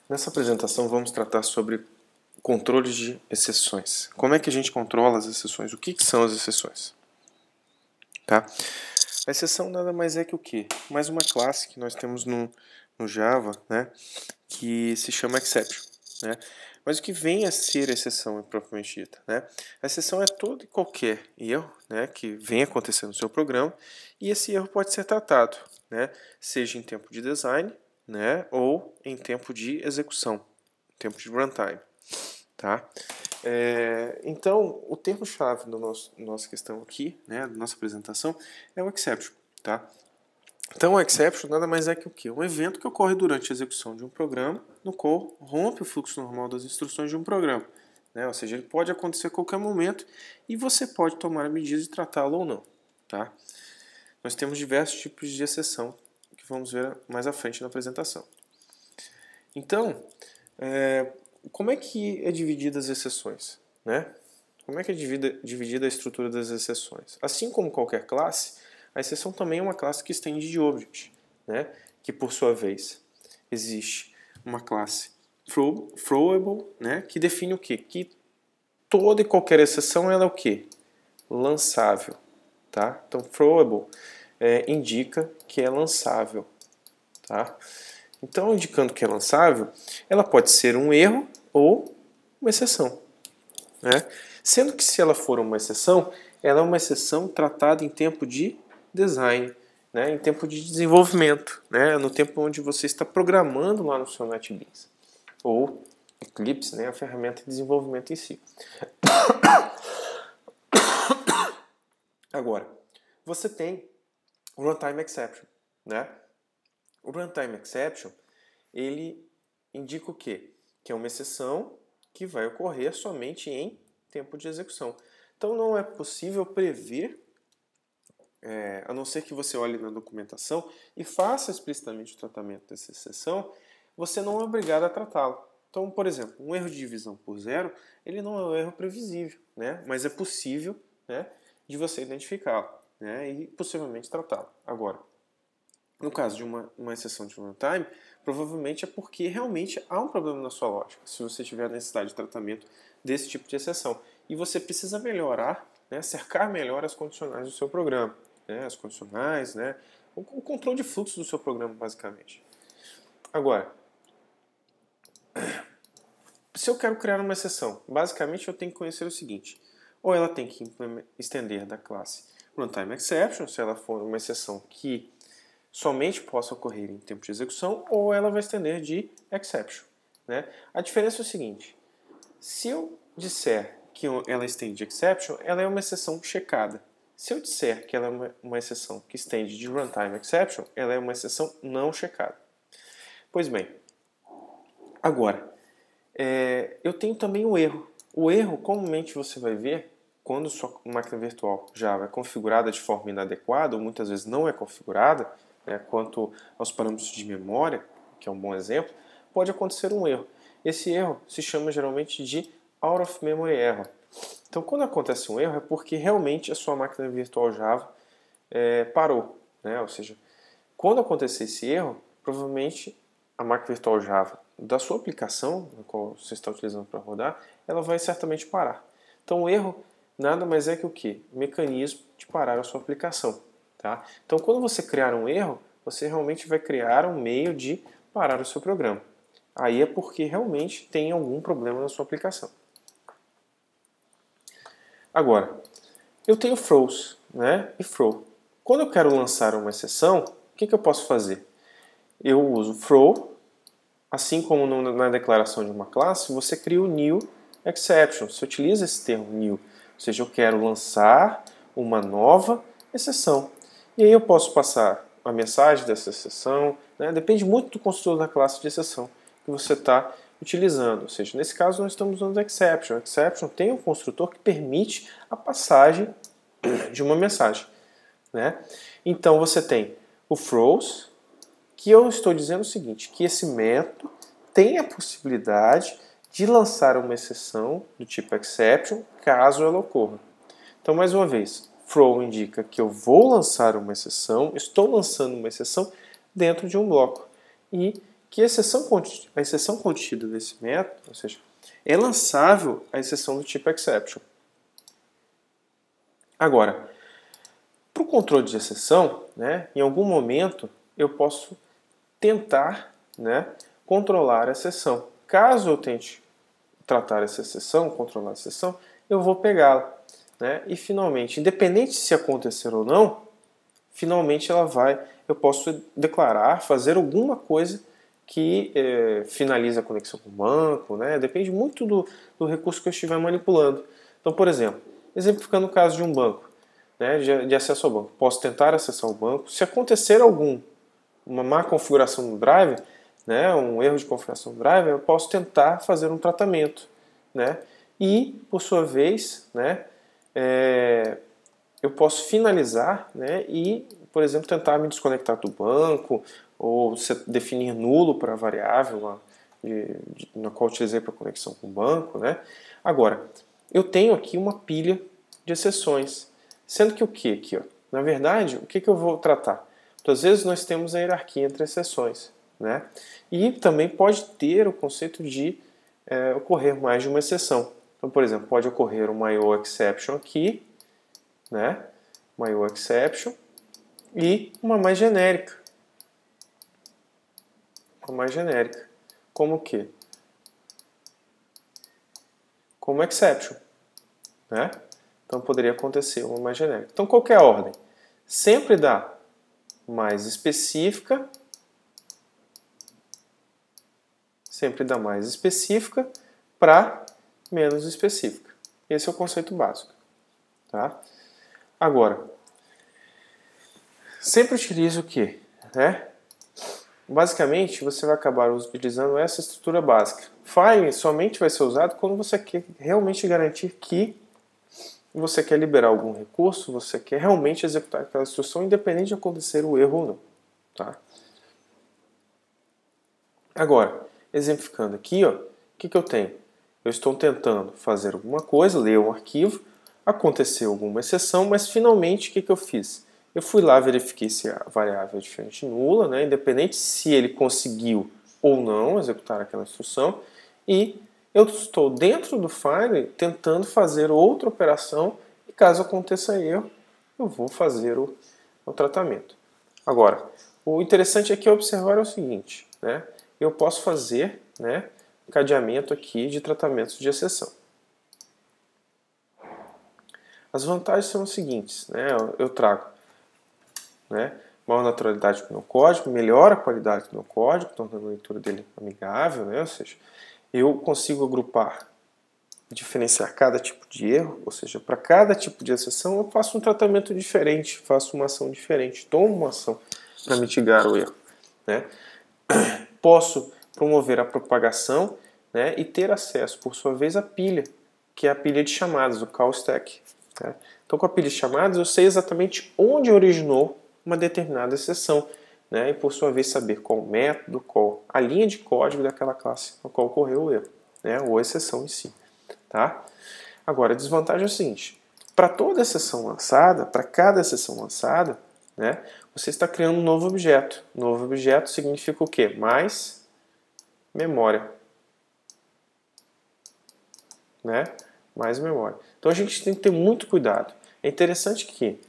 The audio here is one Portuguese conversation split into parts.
Nessa apresentação vamos tratar sobre controle de exceções. Como é que a gente controla as exceções? O que são as exceções? Tá? A exceção nada mais é que o quê? Mais uma classe que nós temos no Java, né, que se chama exception. Né? Mas o que vem a ser a exceção propriamente dita? Né? A exceção é todo e qualquer erro, né, que vem acontecendo no seu programa, e esse erro pode ser tratado, né, seja em tempo de design, né, ou em tempo de execução, tempo de runtime. Tá? Então, o termo-chave da nossa questão aqui, né, da nossa apresentação, é o exception. Tá? Então, o exception nada mais é que o quê? Um evento que ocorre durante a execução de um programa, no qual rompe o fluxo normal das instruções de um programa. Né? Ou seja, ele pode acontecer a qualquer momento e você pode tomar medidas de tratá-lo ou não. Tá? Nós temos diversos tipos de exceção que vamos ver mais à frente na apresentação. Então, como é que é dividida as exceções? Né? Como é que é dividida a estrutura das exceções? Assim como qualquer classe, a exceção também é uma classe que estende de object, né? Que por sua vez existe uma classe throwable, né? Que define o quê? Que toda e qualquer exceção ela é o quê? Lançável. Tá? Então, throwable indica que é lançável. Tá? Então, indicando que é lançável, ela pode ser um erro ou uma exceção. Né? Sendo que se ela for uma exceção, ela é uma exceção tratada em tempo de design, né? Em tempo de desenvolvimento, né? No tempo onde você está programando lá no seu NetBeans. Ou Eclipse, né? A ferramenta de desenvolvimento em si. Agora, você tem o Runtime Exception. Né? O Runtime Exception, ele indica o quê? Que é uma exceção que vai ocorrer somente em tempo de execução. Então não é possível prever, a não ser que você olhe na documentação e faça explicitamente o tratamento dessa exceção, você não é obrigado a tratá-lo. Então, por exemplo, um erro de divisão por zero, ele não é um erro previsível, né? Mas é possível, né, de você identificá-lo, né, e possivelmente tratá-lo. Agora, no caso de uma exceção de runtime, provavelmente é porque realmente há um problema na sua lógica, se você tiver necessidade de tratamento desse tipo de exceção. E você precisa melhorar, né, cercar melhor as condicionais do seu programa. Né, as condicionais, né, o controle de fluxo do seu programa, basicamente. Agora, se eu quero criar uma exceção, basicamente eu tenho que conhecer o seguinte. Ou ela tem que estender da classe runtime exception, se ela for uma exceção que somente possa ocorrer em tempo de execução, ou ela vai estender de exception. Né? A diferença é o seguinte, se eu disser que ela estende de exception, ela é uma exceção checada. Se eu disser que ela é uma exceção que estende de runtime exception, ela é uma exceção não checada. Pois bem, agora, eu tenho também o erro. O erro, comumente você vai ver, quando sua máquina virtual Java é configurada de forma inadequada, ou muitas vezes não é configurada, né, quanto aos parâmetros de memória, que é um bom exemplo, pode acontecer um erro. Esse erro se chama geralmente de out of memory error. Então, quando acontece um erro, é porque realmente a sua máquina virtual Java parou. Né? Ou seja, quando acontecer esse erro, provavelmente a máquina virtual Java da sua aplicação, na qual você está utilizando para rodar, ela vai certamente parar. Então, o erro nada mais é que o quê? O mecanismo de parar a sua aplicação. Tá? Então, quando você criar um erro, você realmente vai criar um meio de parar o seu programa. Aí é porque realmente tem algum problema na sua aplicação. Agora, eu tenho throws, né, e throw. Quando eu quero lançar uma exceção, o que eu posso fazer? Eu uso throw, assim como na declaração de uma classe, você cria o new exception. Você utiliza esse termo new, ou seja, eu quero lançar uma nova exceção. E aí eu posso passar a mensagem dessa exceção, né? Depende muito do construtor da classe de exceção que você está utilizando. Ou seja, nesse caso nós estamos usando exception. Exception tem um construtor que permite a passagem de uma mensagem. Né? Então você tem o throws, que eu estou dizendo o seguinte, que esse método tem a possibilidade de lançar uma exceção do tipo exception, caso ela ocorra. Então, mais uma vez, throw indica que eu vou lançar uma exceção, estou lançando uma exceção dentro de um bloco. E que a exceção contida desse método, ou seja, é lançável a exceção do tipo exception. Agora, para o controle de exceção, né, em algum momento eu posso tentar, né, controlar a exceção. Caso eu tente tratar essa exceção, controlar a exceção, eu vou pegá-la, né, e finalmente, independente se acontecer ou não, finalmente eu posso declarar, fazer alguma coisa que finaliza a conexão com o banco, né? Depende muito do recurso que eu estiver manipulando. Então, por exemplo, exemplificando o caso de um banco, né, de acesso ao banco. Posso tentar acessar o banco. Se acontecer uma má configuração no driver, né, um erro de configuração do driver, eu posso tentar fazer um tratamento, né? E, por sua vez, né, eu posso finalizar, né, e, por exemplo, tentar me desconectar do banco ou definir nulo para a variável na qual utilizei para conexão com o banco, né? Agora, eu tenho aqui uma pilha de exceções, sendo que o que aqui, ó? Na verdade, o que eu vou tratar? Então, às vezes nós temos a hierarquia entre exceções, né? E também pode ter o conceito de ocorrer mais de uma exceção. Então, por exemplo, pode ocorrer uma IO-exception aqui, né? Uma IO-exception e uma mais genérica. Uma mais genérica. Como o quê? Como exception, né? Então poderia acontecer uma mais genérica. Então qual que é a ordem? Sempre dá mais específica, para menos específica. Esse é o conceito básico, tá? Agora, sempre utilize o quê? Né? Basicamente, você vai acabar utilizando essa estrutura básica. File somente vai ser usado quando você quer realmente garantir que você quer liberar algum recurso, você quer realmente executar aquela instrução, independente de acontecer o erro ou não. Tá? Agora, exemplificando aqui, ó, o que eu tenho? Eu estou tentando fazer alguma coisa, ler um arquivo, aconteceu alguma exceção, mas finalmente o que eu fiz? Eu fui lá, verifiquei se a variável é diferente nula, né, independente se ele conseguiu ou não executar aquela instrução, e eu estou dentro do file tentando fazer outra operação, e caso aconteça erro, eu vou fazer o tratamento. Agora, o interessante aqui é observar o seguinte, né, eu posso fazer, né, um cadeamento aqui de tratamentos de exceção. As vantagens são as seguintes, né, eu trago, né, maior naturalidade para o meu código, melhora a qualidade do meu código, tornando a leitura dele amigável, né, ou seja, eu consigo agrupar, diferenciar cada tipo de erro, ou seja, para cada tipo de exceção eu faço um tratamento diferente, faço uma ação diferente, tomo uma ação para mitigar o erro, né. Posso promover a propagação, né, e ter acesso, por sua vez, à pilha, que é a pilha de chamadas, o call stack. Né? Então, com a pilha de chamadas, eu sei exatamente onde originou uma determinada exceção, né, e, por sua vez, saber qual o método, qual a linha de código daquela classe na qual ocorreu o erro, né, ou a exceção em si. Tá? Agora, a desvantagem é o seguinte, para toda exceção lançada, para cada exceção lançada, né, você está criando um novo objeto. Novo objeto significa o quê? Mais memória. Né? Mais memória. Então a gente tem que ter muito cuidado. É interessante que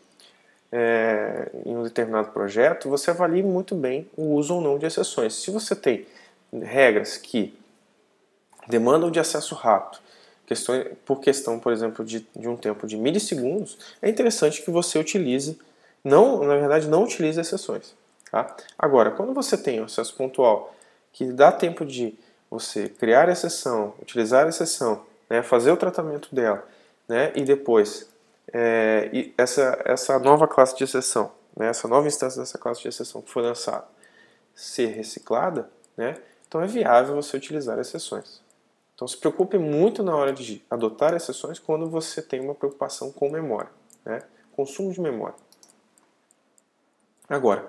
em um determinado projeto você avalie muito bem o uso ou não de exceções. Se você tem regras que demandam de acesso rápido, por questão, por exemplo, de um tempo de milissegundos, é interessante que você utilize, na verdade, não utilize exceções. Tá? Agora, quando você tem um acesso pontual que dá tempo de você criar a exceção, utilizar a exceção, né, fazer o tratamento dela, né, e depois essa nova classe de exceção, né, essa nova instância dessa classe de exceção que foi lançada, ser reciclada, né, então é viável você utilizar exceções. Então se preocupe muito na hora de adotar exceções quando você tem uma preocupação com memória, né, consumo de memória. Agora,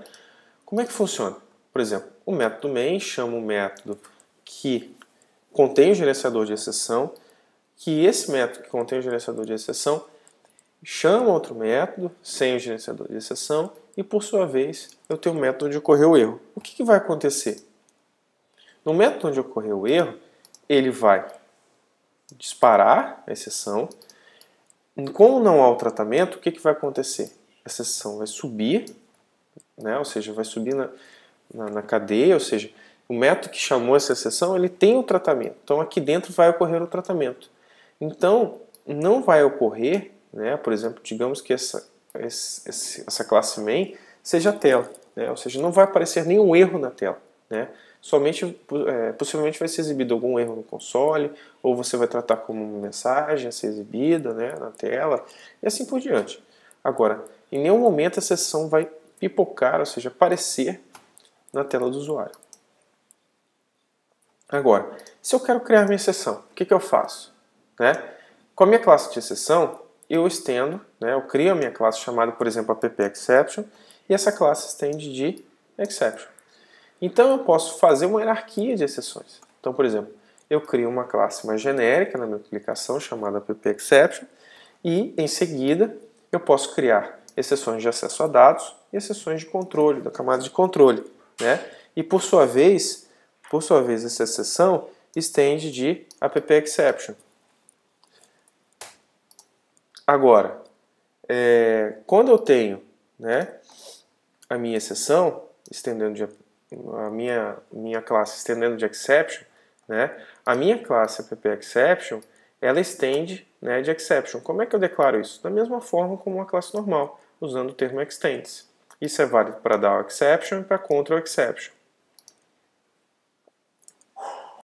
como é que funciona? Por exemplo, o método main chama um método que contém o gerenciador de exceção, que esse método que contém o gerenciador de exceção chama outro método sem o gerenciador de exceção e, por sua vez, eu tenho um método onde ocorreu o erro. O que vai acontecer? No método onde ocorreu o erro, ele vai disparar a exceção. Como não há o tratamento, o que vai acontecer? Essa exceção vai subir, né? Ou seja, vai subir na cadeia, ou seja, o método que chamou essa exceção, ele tem o tratamento. Então, aqui dentro vai ocorrer o tratamento. Então, não vai ocorrer, né? Por exemplo, digamos que essa classe main seja a tela, né? Ou seja, não vai aparecer nenhum erro na tela, né? Somente, possivelmente vai ser exibido algum erro no console, ou você vai tratar como uma mensagem a ser exibida, né, na tela, e assim por diante. Agora, em nenhum momento essa exceção vai pipocar, ou seja, aparecer na tela do usuário. Agora, se eu quero criar minha exceção, o que eu faço? Né? Com a minha classe de exceção, eu estendo, né, eu crio a minha classe chamada, por exemplo, appException, e essa classe estende de exception. Então eu posso fazer uma hierarquia de exceções. Então, por exemplo, eu crio uma classe mais genérica na minha aplicação chamada appException e, em seguida, eu posso criar exceções de acesso a dados e exceções de controle, da camada de controle, né? E, por sua vez, essa exceção estende de appException. Agora, quando eu tenho, né, a minha exceção estendendo a minha classe estendendo de exception, né, a minha classe appException, ela estende, né, de exception. Como é que eu declaro isso? Da mesma forma como uma classe normal, usando o termo extends. Isso é válido para dar exception e para contra exception.